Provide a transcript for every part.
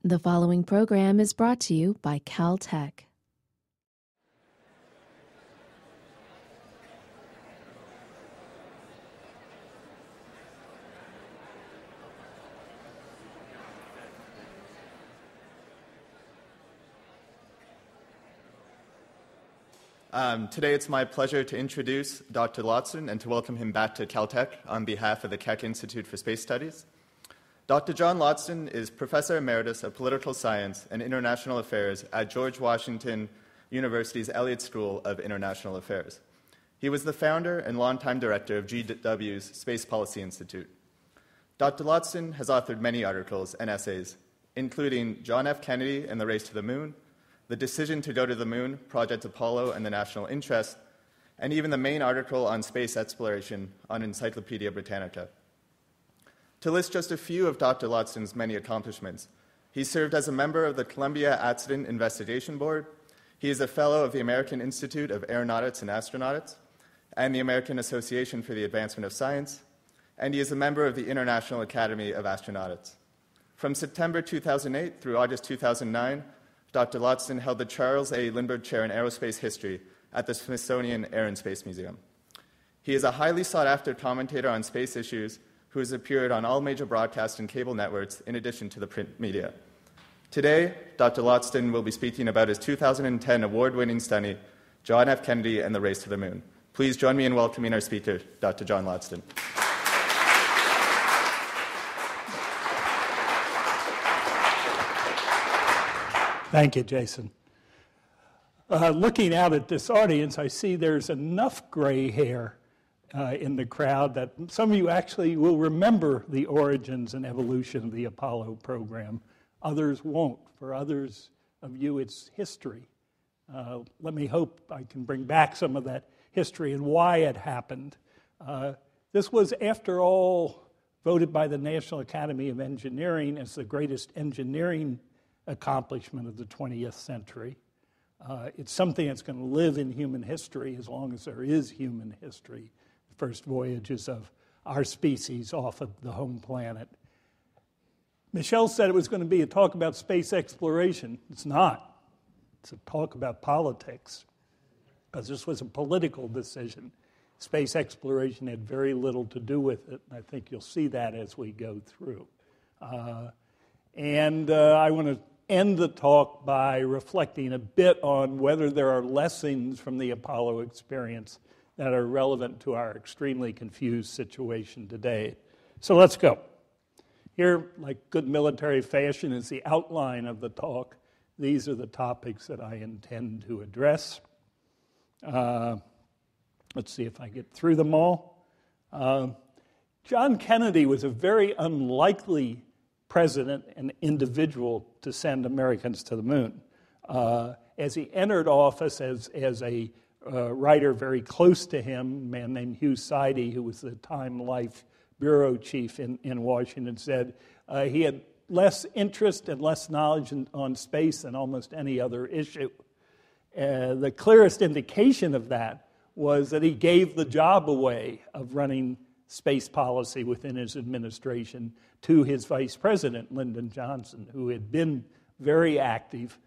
The following program is brought to you by Caltech. Today it's my pleasure to introduce Dr. Logsdon and to welcome him back to Caltech on behalf of the Keck Institute for Space Studies. Dr. John Logsdon is Professor Emeritus of Political Science and International Affairs at George Washington University's Elliott School of International Affairs. He was the founder and longtime director of GW's Space Policy Institute. Dr. Logsdon has authored many articles and essays, including John F. Kennedy and the Race to the Moon, The Decision to Go to the Moon, Project Apollo and the National Interest, and even the main article on space exploration on Encyclopedia Britannica. To list just a few of Dr. Logsdon's many accomplishments, he served as a member of the Columbia Accident Investigation Board. He is a fellow of the American Institute of Aeronautics and Astronautics and the American Association for the Advancement of Science, and he is a member of the International Academy of Astronautics. From September 2008 through August 2009, Dr. Logsdon held the Charles A. Lindbergh Chair in Aerospace History at the Smithsonian Air and Space Museum. He is a highly sought-after commentator on space issues who has appeared on all major broadcast and cable networks in addition to the print media. Today, Dr. Logsdon will be speaking about his 2010 award-winning study, John F. Kennedy and the Race to the Moon. Please join me in welcoming our speaker, Dr. John Logsdon. Thank you, Jason. Looking out at this audience, I see there's enough gray hair in the crowd that some of you actually will remember the origins and evolution of the Apollo program. Others won't. For others of you, it's history. Let me hope I can bring back some of that history and why it happened. This was, after all, voted by the National Academy of Engineering as the greatest engineering accomplishment of the 20th century. It's something that's going to live in human history as long as there is human history. The first voyages of our species off of the home planet. Michelle said it was going to be a talk about space exploration. It's not. It's a talk about politics, because this was a political decision. Space exploration had very little to do with it, and I think you'll see that as we go through. I want to end the talk by reflecting a bit on whether there are lessons from the Apollo experience that are relevant to our extremely confused situation today. So let's go. Here, like good military fashion, is the outline of the talk. These are the topics that I intend to address. Let's see if I get through them all. John Kennedy was a very unlikely president and individual to send Americans to the moon. As he entered office as a writer very close to him, a man named Hugh Sidey, who was the Time Life bureau chief in Washington, said he had less interest and less knowledge on space than almost any other issue. The clearest indication of that was that he gave the job away of running space policy within his administration to his vice president, Lyndon Johnson, who had been very active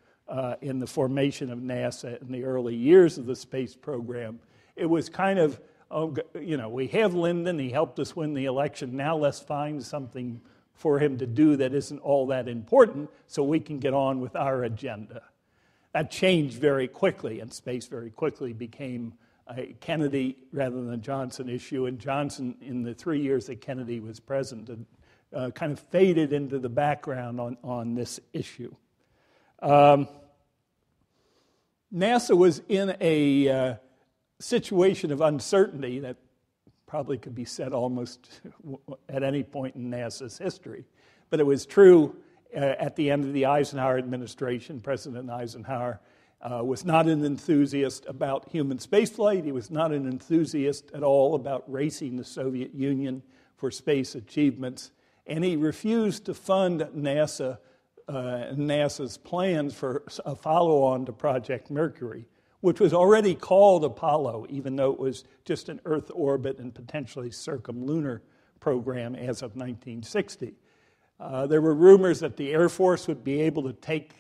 in the formation of NASA in the early years of the space program. It was kind of, we have Lyndon, he helped us win the election, now let's find something for him to do that isn't all that important so we can get on with our agenda. That changed very quickly, and space very quickly became a Kennedy rather than a Johnson issue, and Johnson, in the 3 years that Kennedy was president, kind of faded into the background on this issue. NASA was in a situation of uncertainty that probably could be said almost at any point in NASA's history. But it was true at the end of the Eisenhower administration. President Eisenhower was not an enthusiast about human spaceflight. He was not an enthusiast at all about racing the Soviet Union for space achievements. And he refused to fund NASA's plans for a follow-on to Project Mercury, which was already called Apollo, even though it was just an Earth orbit and potentially circumlunar program as of 1960. There were rumors that the Air Force would be able to take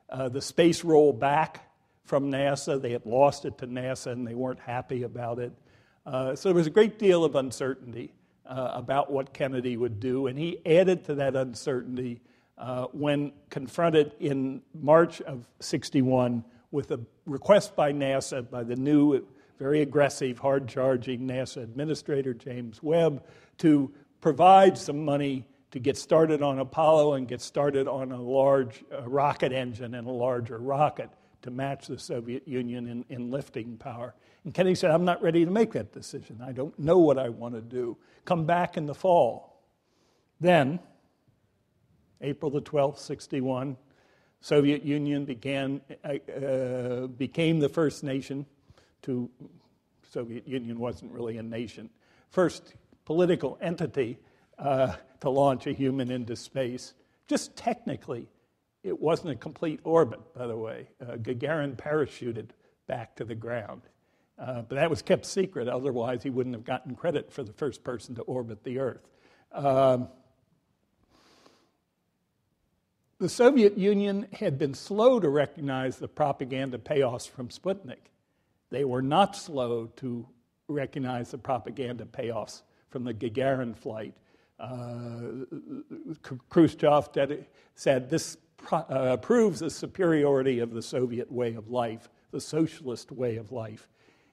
the space roll back from NASA. They had lost it to NASA, and they weren't happy about it. So there was a great deal of uncertainty about what Kennedy would do, and he added to that uncertainty when confronted in March of '61 with a request by NASA, by the new, very aggressive, hard-charging NASA administrator, James Webb, to provide some money to get started on Apollo and get started on a large rocket engine and a larger rocket to match the Soviet Union in lifting power. And Kennedy said, I'm not ready to make that decision. I don't know what I want to do. Come back in the fall. Then, April the 12th, '61, Soviet Union became the first nation to, Soviet Union wasn't really a nation, first political entity to launch a human into space. Just technically, it wasn't a complete orbit, by the way. Gagarin parachuted back to the ground. But that was kept secret, otherwise he wouldn't have gotten credit for the first person to orbit the Earth. The Soviet Union had been slow to recognize the propaganda payoffs from Sputnik. They were not slow to recognize the propaganda payoffs from the Gagarin flight. Khrushchev said this proves the superiority of the Soviet way of life, the socialist way of life.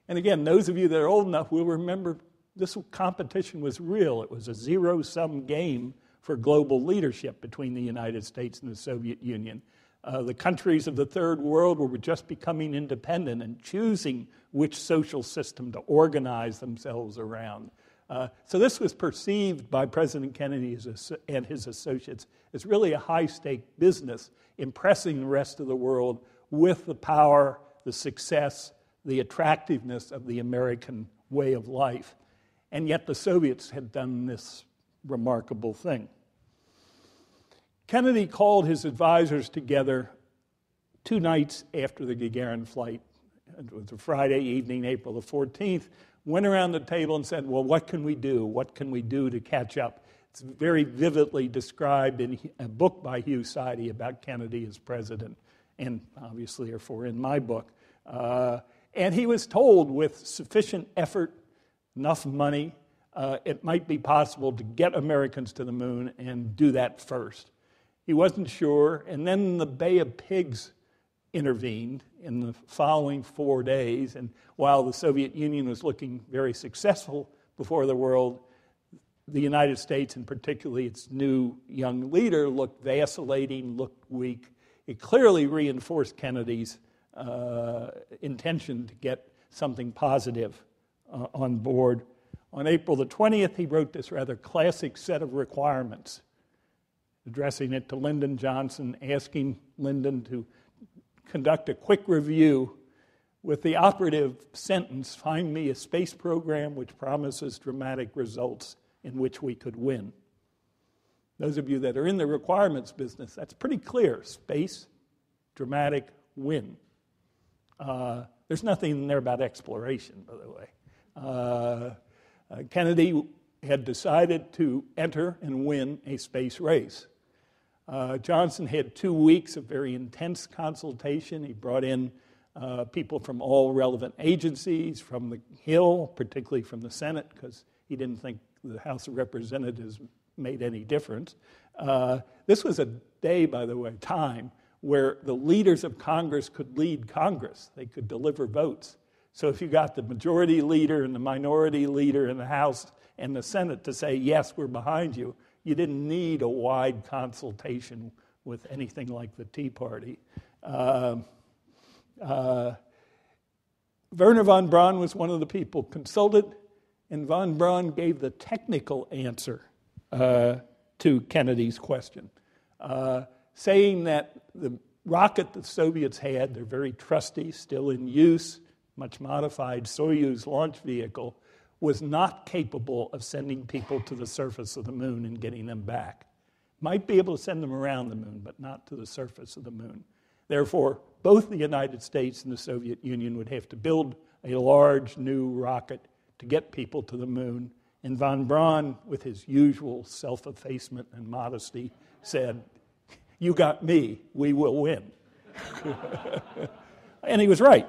And again, those of you that are old enough will remember this competition was real. It was a zero-sum game for global leadership between the United States and the Soviet Union. The countries of the Third World were just becoming independent and choosing which social system to organize themselves around. So this was perceived by President Kennedy and his associates as really a high-stake business, impressing the rest of the world with the power, the success, the attractiveness of the American way of life. And yet the Soviets had done this remarkable thing. Kennedy called his advisors together 2 nights after the Gagarin flight. It was a Friday evening, April the 14th, went around the table and said, well, what can we do? What can we do to catch up? It's very vividly described in a book by Hugh Sidey about Kennedy as president, and obviously, therefore, in my book. And he was told with sufficient effort, enough money, it might be possible to get Americans to the moon and do that first. He wasn't sure, and then the Bay of Pigs intervened in the following 4 days, and while the Soviet Union was looking very successful before the world, the United States, and particularly its new young leader, looked vacillating, looked weak. It clearly reinforced Kennedy's intention to get something positive on board. On April the 20th, he wrote this rather classic set of requirements, addressing it to Lyndon Johnson, asking Lyndon to conduct a quick review with the operative sentence, find me a space program which promises dramatic results in which we could win. Those of you that are in the requirements business, that's pretty clear. Space, dramatic, win. There's nothing in there about exploration, by the way. Kennedy had decided to enter and win a space race. Johnson had 2 weeks of very intense consultation. He brought in people from all relevant agencies, from the Hill, particularly from the Senate, because he didn't think the House of Representatives made any difference. This was a day, by the way, time, where the leaders of Congress could lead Congress. They could deliver votes. So if you got the majority leader and the minority leader in the House and the Senate to say, yes, we're behind you, you didn't need a wide consultation with anything like the Tea Party. Wernher von Braun was one of the people consulted, and von Braun gave the technical answer to Kennedy's question, saying that the rocket the Soviets had, they're very trusty, still in use, much modified Soyuz launch vehicle, was not capable of sending people to the surface of the moon and getting them back. Might be able to send them around the moon, but not to the surface of the moon. Therefore, both the United States and the Soviet Union would have to build a large new rocket to get people to the moon. And von Braun, with his usual self-effacement and modesty, said, "You got me, we will win." And he was right.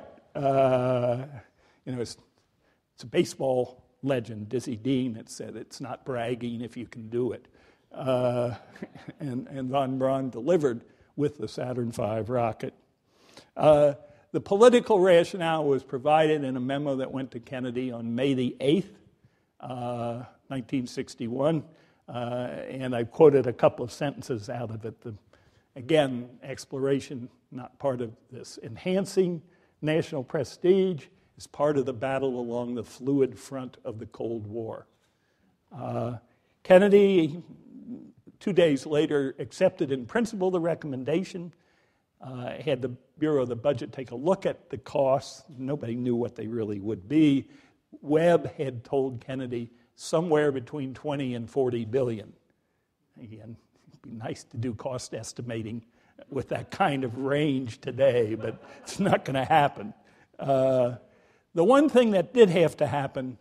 It's a baseball legend, Dizzy Dean, that said it's not bragging if you can do it. And von Braun delivered with the Saturn V rocket. The political rationale was provided in a memo that went to Kennedy on May the 8th, 1961, and I quoted a couple of sentences out of it. Again, exploration, not part of this. Enhancing national prestige is part of the battle along the fluid front of the Cold War. Kennedy, 2 days later, accepted in principle the recommendation, had the Bureau of the Budget take a look at the costs. Nobody knew what they really would be. Webb had told Kennedy somewhere between 20 and 40 billion. Again, it'd be nice to do cost estimating with that kind of range today, but it's not going to happen. The one thing that did have to happen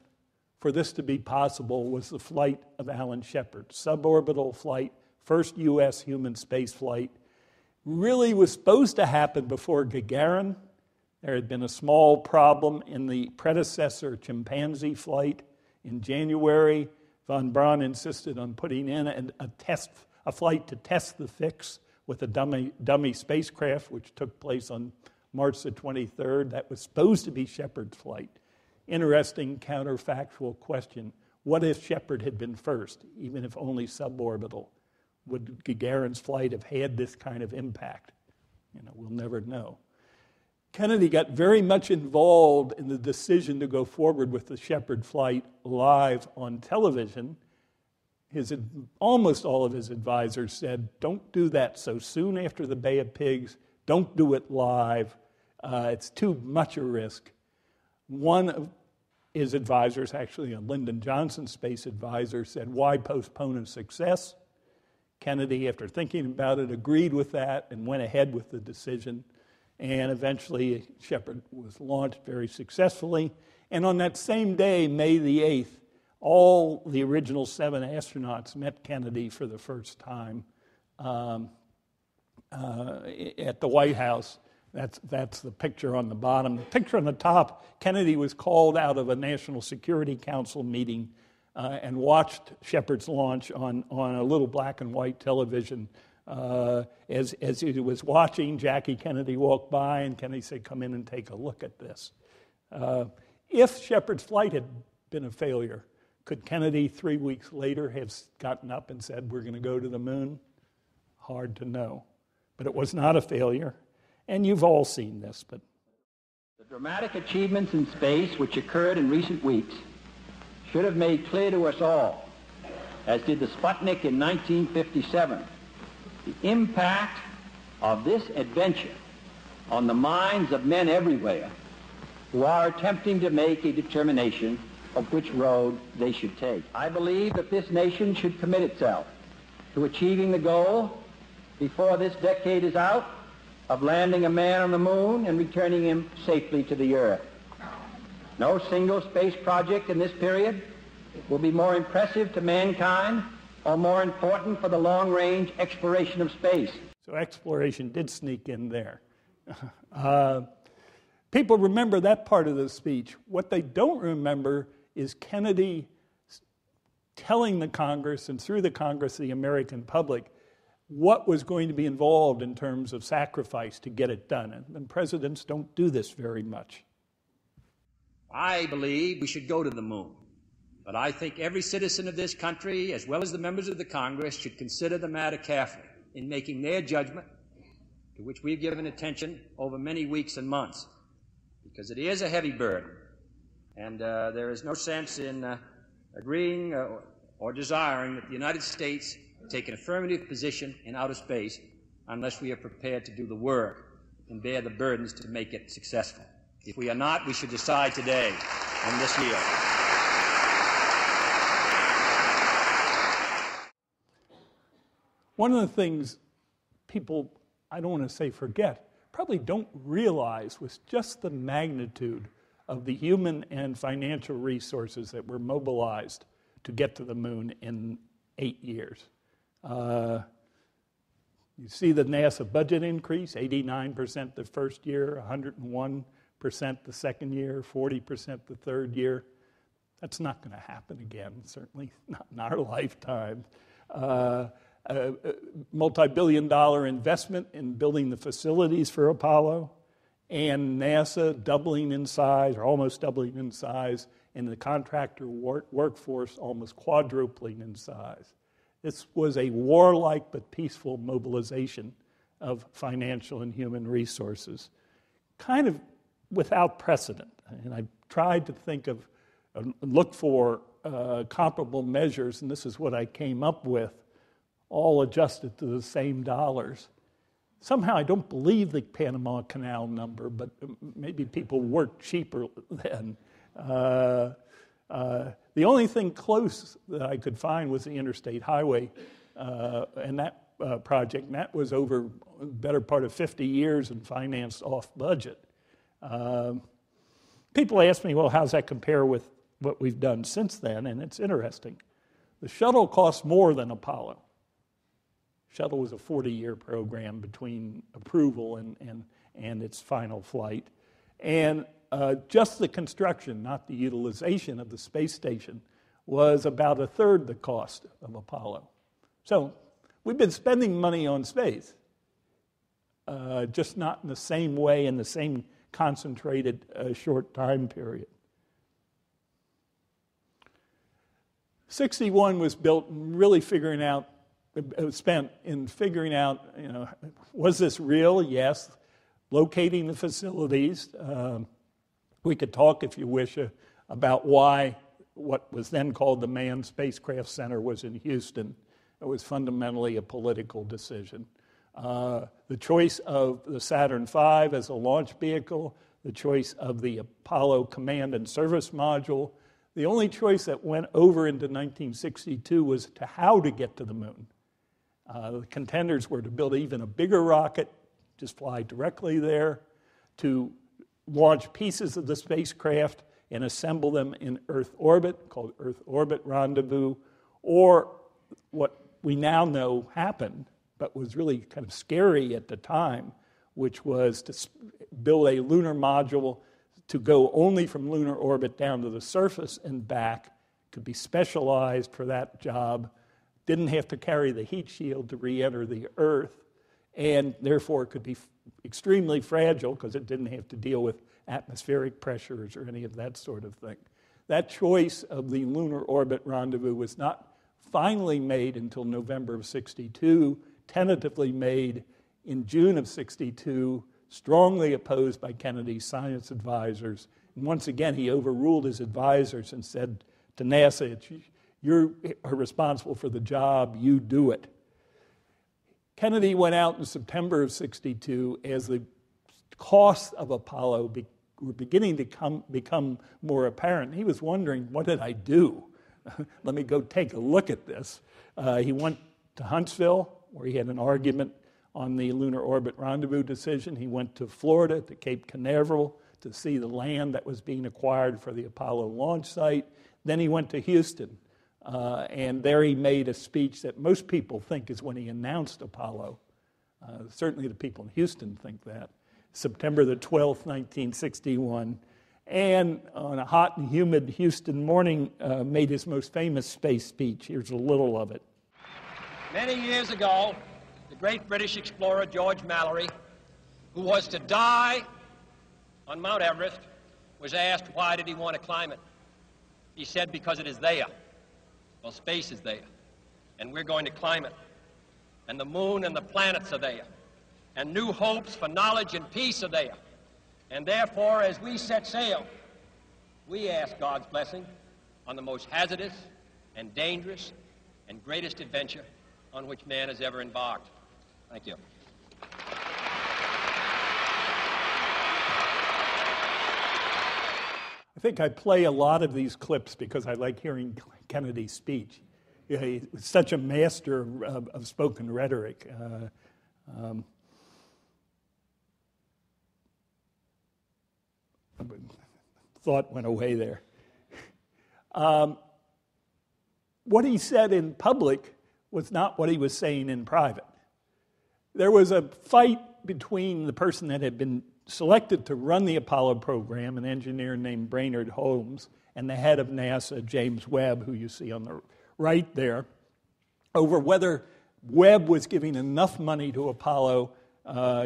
for this to be possible was the flight of Alan Shepard. Suborbital flight, first U.S. human space flight, really was supposed to happen before Gagarin. There had been a small problem in the predecessor chimpanzee flight in January. Von Braun insisted on putting in a flight to test the fix with a dummy spacecraft, which took place on March the 23rd. That was supposed to be Shepard's flight. Interesting counterfactual question. What if Shepard had been first, even if only suborbital? Would Gagarin's flight have had this kind of impact? We'll never know. Kennedy got very much involved in the decision to go forward with the Shepard flight live on television. Almost all of his advisors said, don't do that so soon after the Bay of Pigs. Don't do it live. It's too much a risk. One of his advisors, actually a Lyndon Johnson space advisor, said, why postpone a success? Kennedy, after thinking about it, agreed with that and went ahead with the decision. And eventually, Shepard was launched very successfully. And on that same day, May the 8th, all the original 7 astronauts met Kennedy for the first time at the White House. That's the picture on the bottom. The picture on the top, Kennedy was called out of a National Security Council meeting and watched Shepard's launch on a little black and white television. As he was watching, Jackie Kennedy walked by, and Kennedy said, come in and take a look at this. If Shepard's flight had been a failure, could Kennedy 3 weeks later have gotten up and said, we're going to go to the moon? Hard to know. But it was not a failure, and you've all seen this. But the dramatic achievements in space which occurred in recent weeks should have made clear to us all, as did the Sputnik in 1957, the impact of this adventure on the minds of men everywhere who are attempting to make a determination of which road they should take. I believe that this nation should commit itself to achieving the goal before this decade is out of landing a man on the moon and returning him safely to the earth. No single space project in this period will be more impressive to mankind or more important for the long-range exploration of space. So exploration did sneak in there. People remember that part of the speech. What they don't remember is Kennedy telling the Congress, and through the Congress, the American public, what was going to be involved in terms of sacrifice to get it done. And presidents don't do this very much. I believe we should go to the moon. But I think every citizen of this country, as well as the members of the Congress, should consider the matter carefully in making their judgment, to which we've given attention over many weeks and months, because it is a heavy burden, and there is no sense in agreeing or desiring that the United States take an affirmative position in outer space unless we are prepared to do the work and bear the burdens to make it successful. If we are not, we should decide today and this year. One of the things people, I don't want to say forget, probably don't realize was just the magnitude of the human and financial resources that were mobilized to get to the moon in 8 years. You see the NASA budget increase, 89% the first year, 101% the second year, 40% the third year. That's not going to happen again, certainly not in our lifetime. Multi-billion-dollar investment in building the facilities for Apollo, and NASA doubling in size, or almost doubling in size, and the contractor workforce almost quadrupling in size. This was a warlike but peaceful mobilization of financial and human resources, kind of without precedent. And I tried to think of, look for comparable measures, and this is what I came up with, all adjusted to the same dollars. Somehow I don't believe the Panama Canal number, but maybe people worked cheaper then. The only thing close that I could find was the interstate highway and that project, and that was over the better part of 50 years and financed off budget. People ask me, well, how's that compare with what we've done since then? And it's interesting. The shuttle costs more than Apollo. Shuttle was a 40-year program between approval and its final flight. And just the construction, not the utilization of the space station, was about a third the cost of Apollo. So we've been spending money on space, just not in the same way, in the same concentrated short time period. 61 was built really spent in figuring out, was this real? Yes. Locating the facilities. We could talk, if you wish, about why what was then called the Manned Spacecraft Center was in Houston. It was fundamentally a political decision. The choice of the Saturn V as a launch vehicle, the choice of the Apollo Command and Service Module. The only choice that went over into 1962 was to how to get to the moon. The contenders were to build even a bigger rocket, just fly directly there, to launch pieces of the spacecraft and assemble them in Earth orbit, called Earth Orbit Rendezvous, or what we now know happened, but was really kind of scary at the time, which was to build a lunar module to go only from lunar orbit down to the surface and back, could be specialized for that job, didn't have to carry the heat shield to re-enter the Earth, and therefore could be extremely fragile because it didn't have to deal with atmospheric pressures or any of that sort of thing. That choice of the lunar orbit rendezvous was not finally made until November of 62, tentatively made in June of 62, strongly opposed by Kennedy's science advisors. And once again, he overruled his advisors and said to NASA, "You are responsible for the job, you do it." Kennedy went out in September of 62 as the costs of Apollo were beginning to become more apparent. He was wondering, what did I do? Let me go take a look at this. He went to Huntsville, where he had an argument on the lunar orbit rendezvous decision. He went to Florida, to Cape Canaveral, to see the land that was being acquired for the Apollo launch site. Then he went to Houston. And there he made a speech that most people think is when he announced Apollo. Certainly the people in Houston think that. September the 12th, 1961. And on a hot and humid Houston morning, made his most famous space speech. Here's a little of it. Many years ago, the great British explorer George Mallory, who was to die on Mount Everest, was asked why did he want to climb it. He said, because it is there. Well, space is there, and we're going to climb it. And the moon and the planets are there, and new hopes for knowledge and peace are there. And therefore, as we set sail, we ask God's blessing on the most hazardous and dangerous and greatest adventure on which man has ever embarked. Thank you. I think I play a lot of these clips because I like hearing Kennedy's speech. He was such a master of spoken rhetoric. Thought went away there. What he said in public was not what he was saying in private. there was a fight between the person that had been selected to run the Apollo program, an engineer named Brainerd Holmes, and the head of NASA, James Webb, who you see on the right there, over whether Webb was giving enough money to Apollo,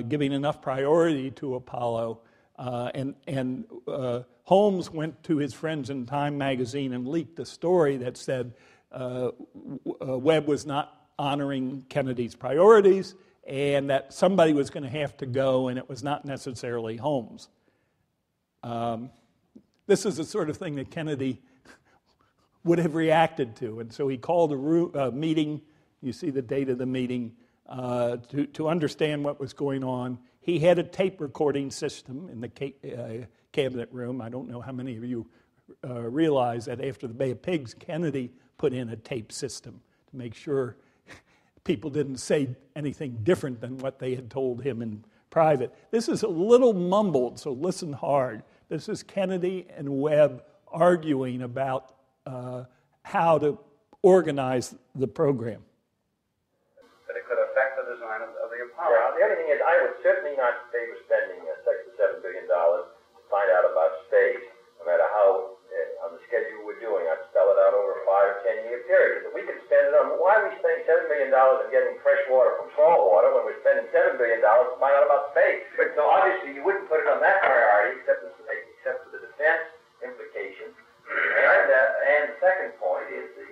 giving enough priority to Apollo, and Holmes went to his friends in Time magazine and leaked a story that said Webb was not honoring Kennedy's priorities, and that somebody was going to have to go, and it was not necessarily Holmes. This is the sort of thing that Kennedy would have reacted to, and so he called a meeting. You see the date of the meeting to understand what was going on. He had a tape recording system in the cabinet room. I don't know how many of you realize that after the Bay of Pigs, Kennedy put in a tape system to make sure people didn't say anything different than what they had told him in private. This is a little mumbled, so listen hard. This is Kennedy and Webb arguing about how to organize the program. That it could affect the design of the Apollo. Now, the other thing is, I would certainly not favor spending $6 to $7 billion to find out about space, no matter how, on the schedule we're doing. I'd spell it out over a 5 or 10 year period. If we could spend it on, why are we spending $7 million on getting fresh water from salt water when we're spending $7 billion to find out about space? So obviously you wouldn't put it on that priority, except for the defense implications. And the second point is the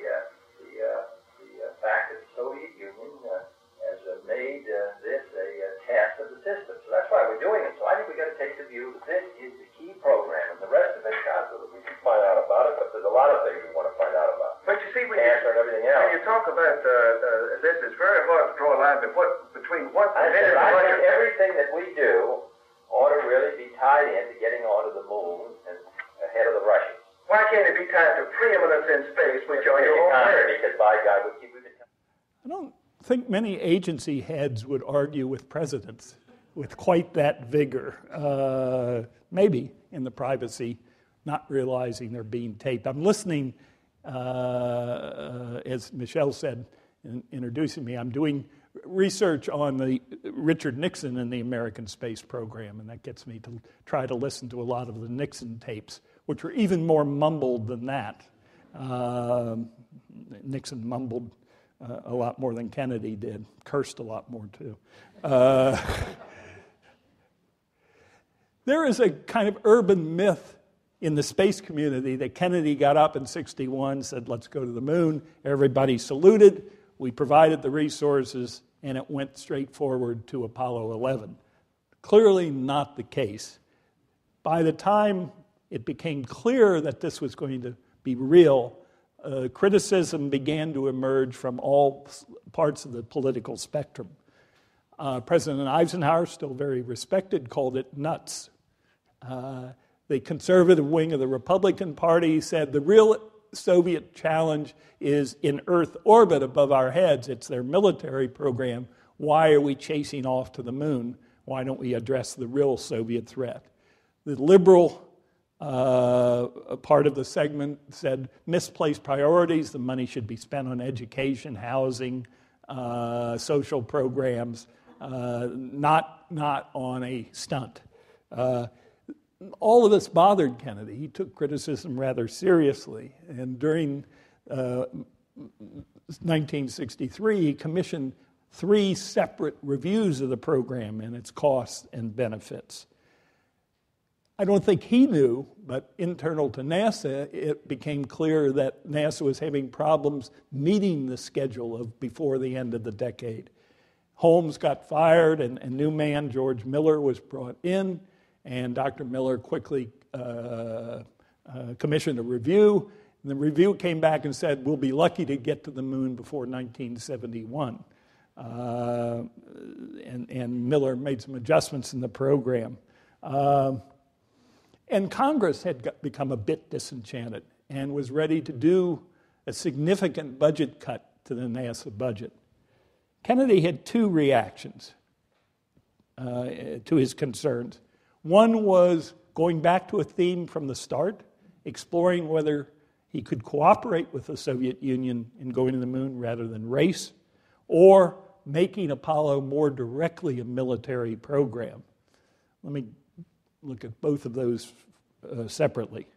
fact that the Soviet Union has made this a test of the system. So that's why we're doing it. So I think we've got to take the view that this is the key program, and the rest of it, God, we can find out about it, but there's a lot of things we want to find out about. But you see, when cancer and everything else. When you talk about this, it's very hard to draw a line between what I think everything that we do ought to really be tied in to getting onto the moon and ahead of the Russians. Why can't it be tied to preeminence in space, which are your own priorities? Because by God, we keep it. I don't think many agency heads would argue with presidents with quite that vigor. Maybe in the privacy, not realizing they're being taped. I'm listening, as Michelle said, in introducing me, I'm doing research on the Richard Nixon and the American space program, and that gets me to try to listen to a lot of the Nixon tapes, which were even more mumbled than that. Nixon mumbled a lot more than Kennedy did, cursed a lot more too. There is a kind of urban myth in the space community that Kennedy got up in '61, said, let's go to the moon. Everybody saluted. We provided the resources, and it went straight forward to Apollo 11. Clearly not the case. By the time it became clear that this was going to be real, criticism began to emerge from all parts of the political spectrum. President Eisenhower, still very respected, called it nuts. The conservative wing of the Republican Party said the real Soviet challenge is in Earth orbit above our heads. It's their military program. Why are we chasing off to the moon? Why don't we address the real Soviet threat? The liberal part of the segment said misplaced priorities. The money should be spent on education, housing, social programs, not on a stunt. All of this bothered Kennedy. He took criticism rather seriously. And during 1963, he commissioned 3 separate reviews of the program and its costs and benefits. I don't think he knew, but internal to NASA, it became clear that NASA was having problems meeting the schedule of before the end of the decade. Holmes got fired, and a new man, George Miller, was brought in, and Dr. Miller quickly commissioned a review. And the review came back and said, we'll be lucky to get to the moon before 1971. And Miller made some adjustments in the program. And Congress had become a bit disenchanted and was ready to do a significant budget cut to the NASA budget. Kennedy had 2 reactions to his concerns. One was going back to a theme from the start, exploring whether he could cooperate with the Soviet Union in going to the moon rather than race, or making Apollo more directly a military program. Let me look at both of those separately.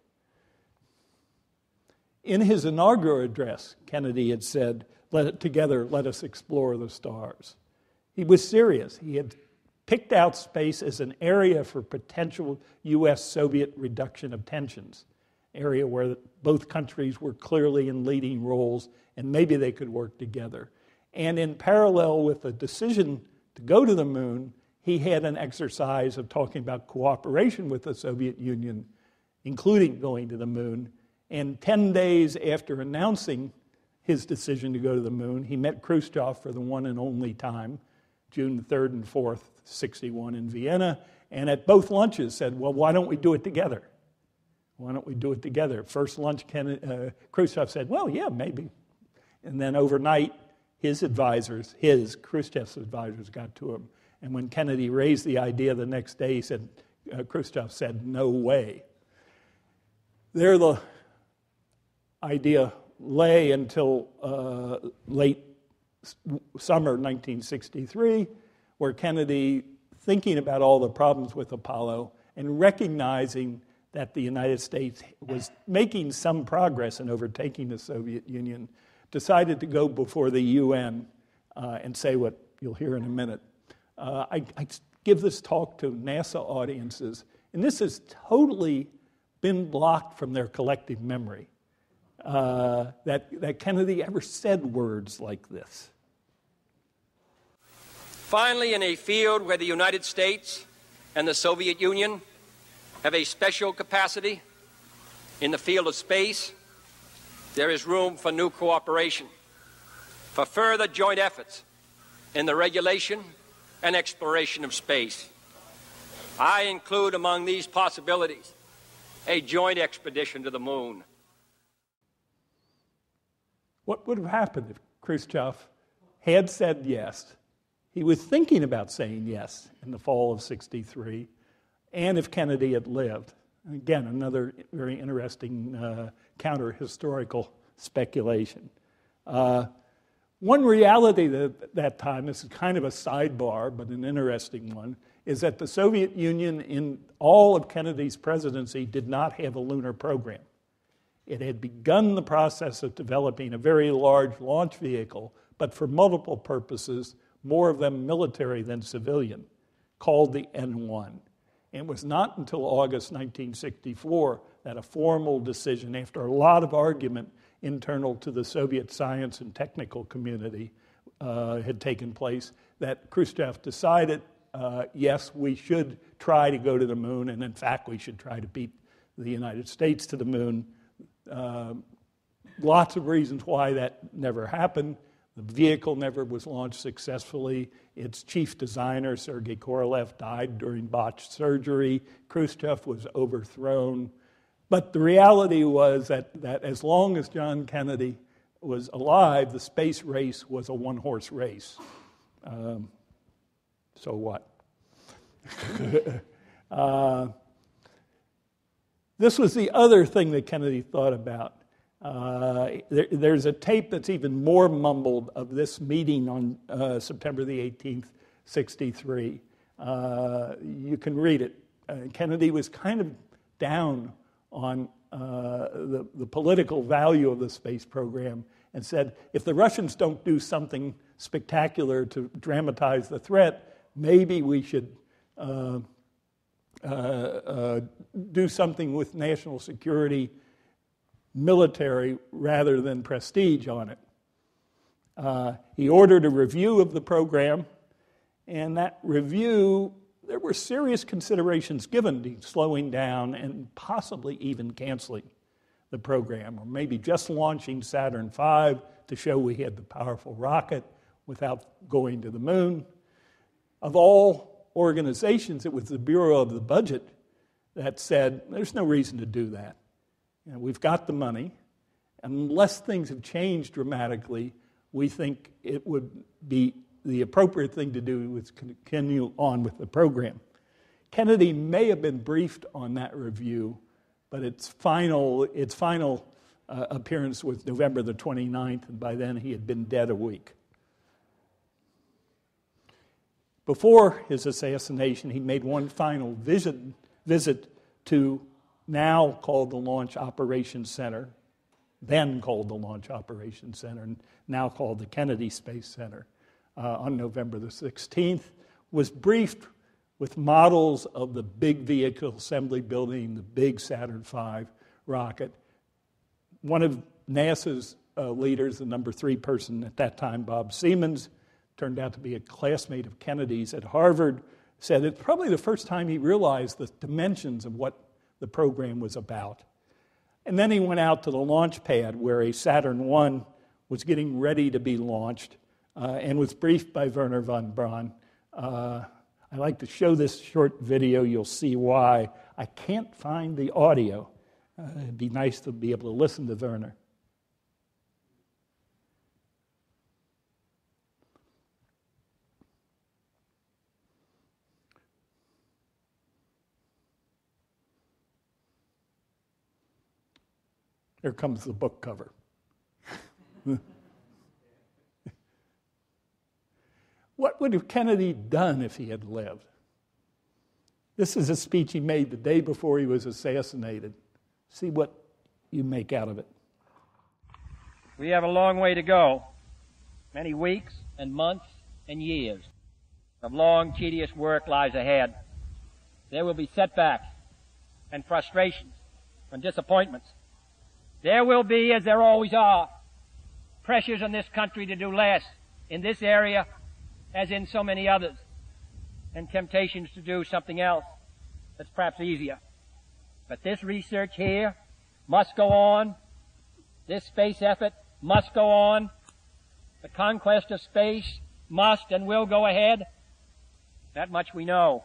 In his inaugural address, Kennedy had said, "Together, let us explore the stars." He was serious. He had picked out space as an area for potential U.S.-Soviet reduction of tensions, area where both countries were clearly in leading roles and maybe they could work together. And in parallel with the decision to go to the moon, he had an exercise of talking about cooperation with the Soviet Union, including going to the moon. And 10 days after announcing his decision to go to the moon, he met Khrushchev for the one and only time, June 3rd and 4th, 1961 in Vienna, and at both lunches said, well, why don't we do it together? Why don't we do it together? First lunch, Khrushchev said, well, yeah, maybe. And then overnight, Khrushchev's advisors got to him. And when Kennedy raised the idea the next day, he said, Khrushchev said, no way. There the idea lay until late summer 1963, where Kennedy, thinking about all the problems with Apollo and recognizing that the United States was making some progress in overtaking the Soviet Union, decided to go before the UN and say what you'll hear in a minute. I give this talk to NASA audiences, and this has totally been blocked from their collective memory, that Kennedy ever said words like this. Finally, in a field where the United States and the Soviet Union have a special capacity, in the field of space, there is room for new cooperation, for further joint efforts in the regulation and exploration of space. I include among these possibilities a joint expedition to the moon. What would have happened if Khrushchev had said yes? He was thinking about saying yes in the fall of '63, and if Kennedy had lived. Again, another very interesting counter-historical speculation. One reality at that time, this is kind of a sidebar, but an interesting one, is that the Soviet Union in all of Kennedy's presidency did not have a lunar program. It had begun the process of developing a very large launch vehicle, but for multiple purposes, more of them military than civilian, called the N-1. And it was not until August 1964 that a formal decision, after a lot of argument internal to the Soviet science and technical community, had taken place, that Khrushchev decided, yes, we should try to go to the moon, and in fact, we should try to beat the United States to the moon. Lots of reasons why that never happened. The vehicle never was launched successfully. Its chief designer, Sergei Korolev, died during botched surgery. Khrushchev was overthrown. But the reality was that as long as John Kennedy was alive, the space race was a one-horse race. So what? This was the other thing that Kennedy thought about. There's a tape that's even more mumbled of this meeting on September the 18th, 1963. You can read it. Kennedy was kind of down on the political value of the space program and said, if the Russians don't do something spectacular to dramatize the threat, maybe we should do something with national security, military, rather than prestige on it. He ordered a review of the program, and that review, there were serious considerations given to slowing down and possibly even canceling the program, or maybe just launching Saturn V to show we had the powerful rocket without going to the moon. Of all organizations, it was the Bureau of the Budget that said, there's no reason to do that. You know, we've got the money. Unless things have changed dramatically, we think it would be the appropriate thing to do is continue on with the program. Kennedy may have been briefed on that review, but its final appearance was November the 29th, and by then he had been dead a week. Before his assassination, he made one final visit to now called the Launch Operations Center, then called the Launch Operations Center, and now called the Kennedy Space Center, on November the 16th, was briefed with models of the big vehicle assembly building, the big Saturn V rocket. One of NASA's leaders, the number 3 person at that time, Bob Siemens, turned out to be a classmate of Kennedy's at Harvard, said it's probably the first time he realized the dimensions of what the program was about. And then he went out to the launch pad where a Saturn I was getting ready to be launched and was briefed by Wernher von Braun. I like to show this short video. You'll see why. I can't find the audio. It'd be nice to be able to listen to Wernher. Here comes the book cover. What would have Kennedy done if he had lived? This is a speech he made the day before he was assassinated. See what you make out of it. We have a long way to go. Many weeks and months and years of long, tedious work lies ahead. There will be setbacks and frustrations and disappointments. There will be, as there always are, pressures on this country to do less in this area as in so many others, and temptations to do something else that's perhaps easier. But this research here must go on. This space effort must go on. The conquest of space must and will go ahead. That much we know.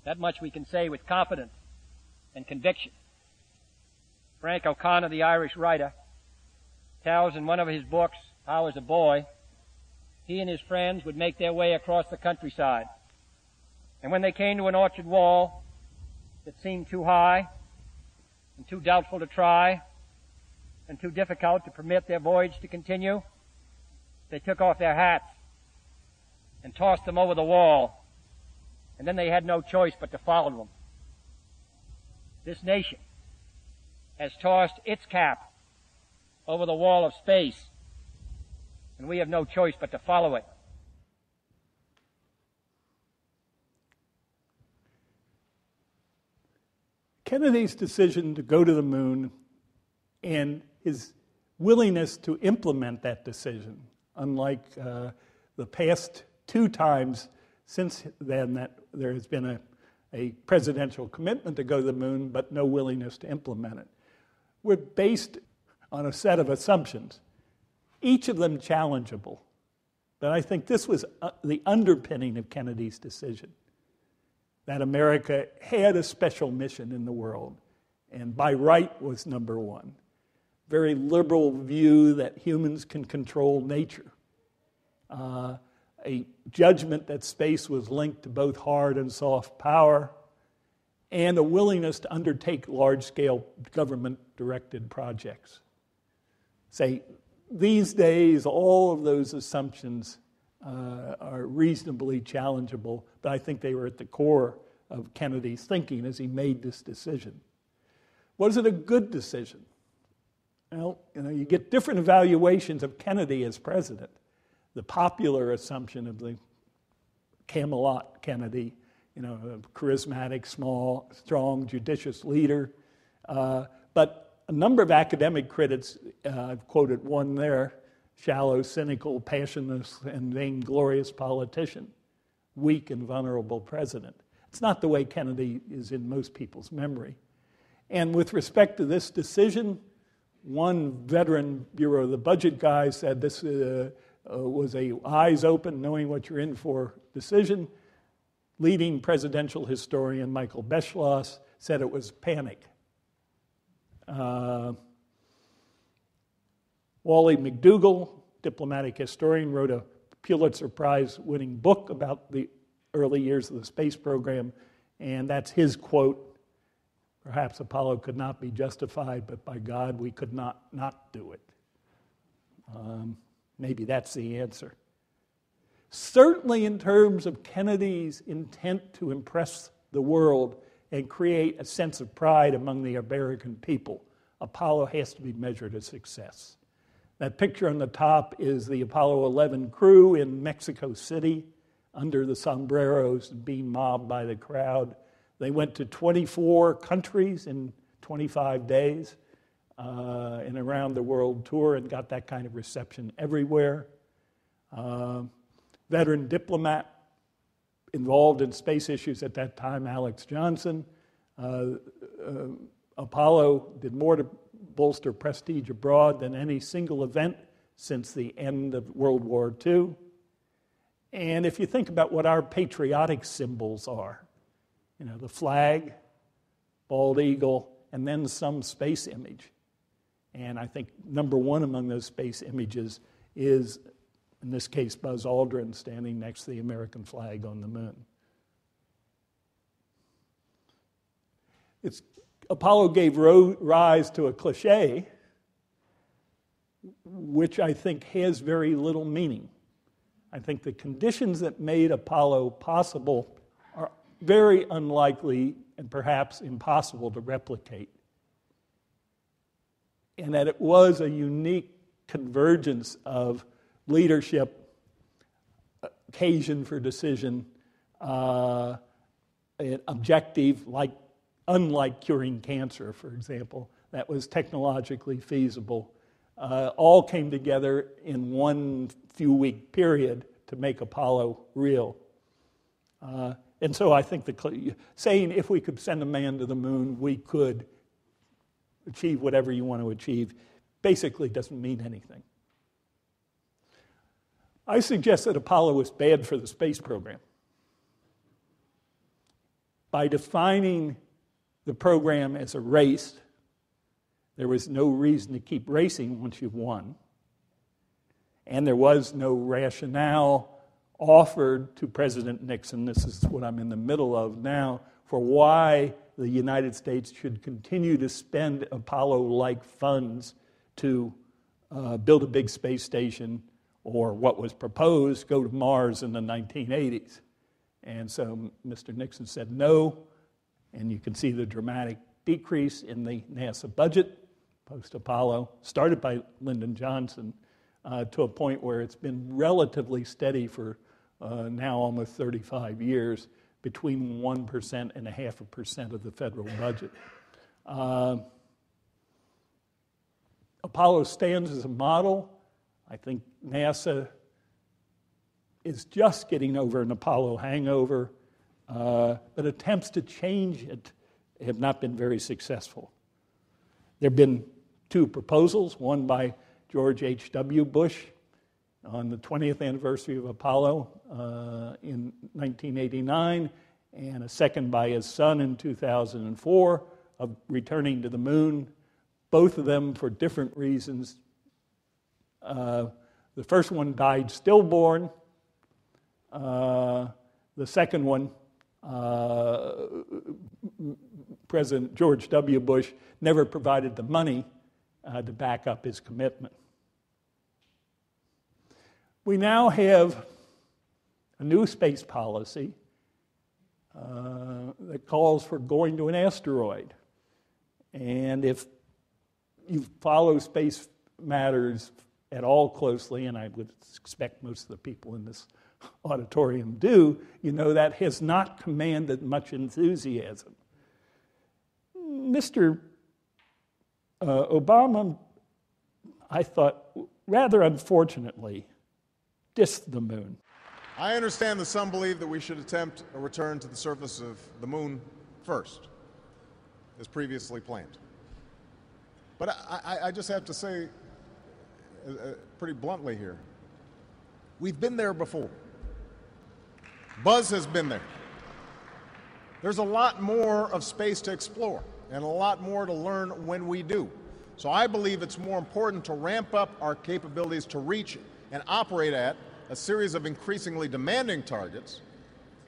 That much we can say with confidence and conviction. Frank O'Connor, the Irish writer, tells in one of his books how, as a boy, he and his friends would make their way across the countryside. And when they came to an orchard wall that seemed too high and too doubtful to try and too difficult to permit their voyage to continue, they took off their hats and tossed them over the wall. And then they had no choice but to follow them. This nation has tossed its cap over the wall of space, and we have no choice but to follow it. Kennedy's decision to go to the moon and his willingness to implement that decision, unlike the past 2 times since then that there has been a presidential commitment to go to the moon, but no willingness to implement it, were based on a set of assumptions, each of them challengeable. But I think this was the underpinning of Kennedy's decision, that America had a special mission in the world, and by right was number 1. Very liberal view that humans can control nature. A judgment that space was linked to both hard and soft power, and a willingness to undertake large-scale government-directed projects. Say, these days, all of those assumptions are reasonably challengeable, but I think they were at the core of Kennedy's thinking as he made this decision. Was it a good decision? Well, you get different evaluations of Kennedy as president. The popular assumption of the Camelot Kennedy, a charismatic, small, strong, judicious leader. But a number of academic critics, I've quoted one there, shallow, cynical, passionless, and vainglorious politician, weak and vulnerable president. It's not the way Kennedy is in most people's memory. And with respect to this decision, one veteran Bureau of the Budget guy said this was a eyes open, knowing what you're in for decision. Leading presidential historian Michael Beschloss said it was panic. Wally McDougall, diplomatic historian, wrote a Pulitzer Prize-winning book about the early years of the space program, and that's his quote, "Perhaps Apollo could not be justified, but by God we could not do it." Maybe that's the answer. Certainly in terms of Kennedy's intent to impress the world and create a sense of pride among the American people, Apollo has to be measured as success. That picture on the top is the Apollo 11 crew in Mexico City under the sombreros being mobbed by the crowd. They went to 24 countries in 25 days in a round-the-world tour and got that kind of reception everywhere. Veteran diplomat involved in space issues at that time, Alex Johnson. Apollo did more to bolster prestige abroad than any single event since the end of World War II. And if you think about what our patriotic symbols are, you know, the flag, bald eagle, and then some space image. And I think number one among those space images is, in this case, Buzz Aldrin standing next to the American flag on the moon. Apollo gave rise to a cliche, which I think has very little meaning. I think the conditions that made Apollo possible are very unlikely and perhaps impossible to replicate. And that it was a unique convergence of leadership, occasion for decision, an objective, unlike curing cancer, for example, that was technologically feasible, all came together in one few-week period to make Apollo real. And so I think saying if we could send a man to the moon, we could achieve whatever you want to achieve, basically doesn't mean anything. I suggest that Apollo was bad for the space program. By defining the program as a race, there was no reason to keep racing once you've won. And there was no rationale offered to President Nixon, this is what I'm in the middle of now, for why the United States should continue to spend Apollo-like funds to build a big space station, or what was proposed, go to Mars in the 1980s. And so Mr. Nixon said no, and you can see the dramatic decrease in the NASA budget post-Apollo, started by Lyndon Johnson, to a point where it's been relatively steady for now almost 35 years, between 1% and 0.5% of the federal budget. Apollo stands as a model. I think NASA is just getting over an Apollo hangover, but attempts to change it have not been very successful. There have been two proposals, one by George H.W. Bush on the 20th anniversary of Apollo in 1989, and a second by his son in 2004 of returning to the moon, both of them for different reasons. The first one died stillborn. The second one, President George W. Bush never provided the money to back up his commitment. We now have a new space policy that calls for going to an asteroid. And if you follow space matters at all closely, and I would expect most of the people in this auditorium do, you know that has not commanded much enthusiasm. Mr. Obama, I thought, rather unfortunately, dissed the moon. I understand that some believe that we should attempt a return to the surface of the moon first, as previously planned. But I just have to say, pretty bluntly here, we've been there before. Buzz has been there. There's a lot more of space to explore and a lot more to learn when we do. So I believe it's more important to ramp up our capabilities to reach and operate at a series of increasingly demanding targets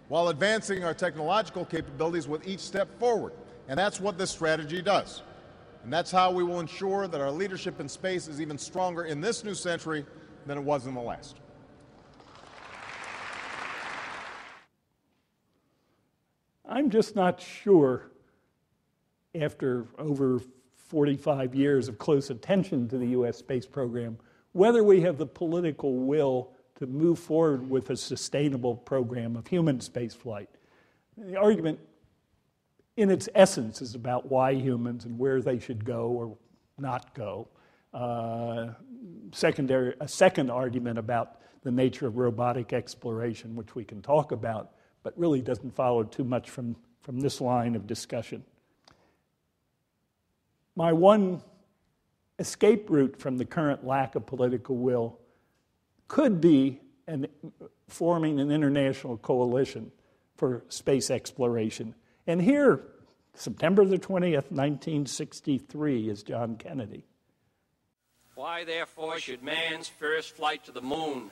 while advancing our technological capabilities with each step forward. And that's what this strategy does. And that's how we will ensure that our leadership in space is even stronger in this new century than it was in the last. I'm just not sure, after over 45 years of close attention to the U.S. space program, whether we have the political will to move forward with a sustainable program of human spaceflight. The argument, in its essence, is about why humans and where they should go or not go. A second argument about the nature of robotic exploration, which we can talk about, but really doesn't follow too much from this line of discussion. My one escape route from the current lack of political will could be forming an international coalition for space exploration. And here, September the 20th, 1963, is John Kennedy. Why, therefore, should man's first flight to the moon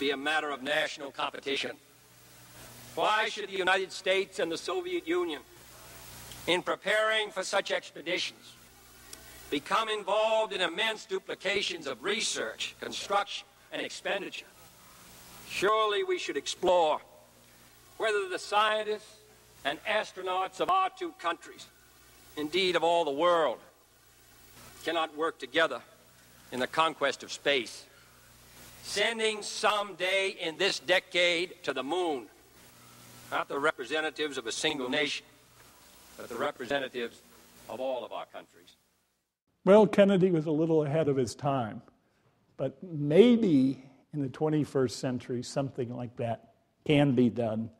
be a matter of national competition? Why should the United States and the Soviet Union, in preparing for such expeditions, become involved in immense duplications of research, construction, and expenditure? Surely we should explore whether the scientists and astronauts of our two countries, indeed of all the world, cannot work together in the conquest of space, sending someday in this decade to the moon, not the representatives of a single nation, but the representatives of all of our countries. Well, Kennedy was a little ahead of his time, but maybe in the 21st century something like that can be done.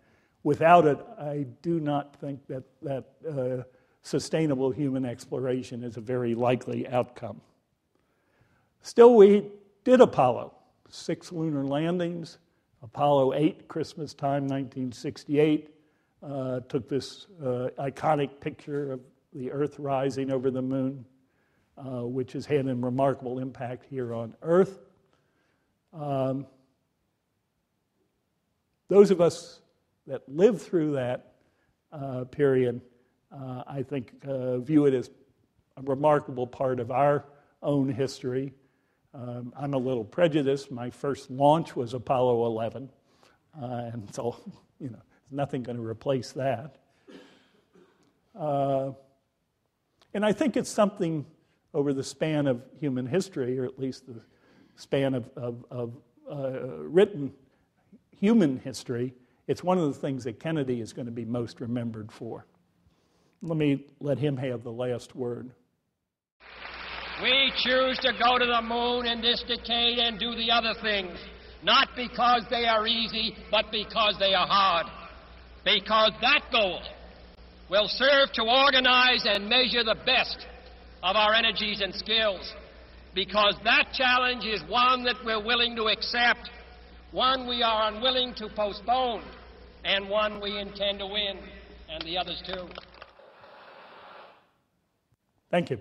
Without it, I do not think that sustainable human exploration is a very likely outcome. Still, we did Apollo. 6 lunar landings. Apollo 8, Christmas time, 1968, took this iconic picture of the Earth rising over the moon, which has had a remarkable impact here on Earth. Those of us that lived through that period, I think, view it as a remarkable part of our own history. I'm a little prejudiced. My first launch was Apollo 11, and so, there's nothing going to replace that. And I think it's something over the span of human history, or at least the span of written human history, it's one of the things that Kennedy is going to be most remembered for. Let him have the last word. We choose to go to the moon in this decade and do the other things, not because they are easy, but because they are hard. Because that goal will serve to organize and measure the best of our energies and skills. Because that challenge is one that we're willing to accept, one we are unwilling to postpone, and one we intend to win, and the others too. Thank you.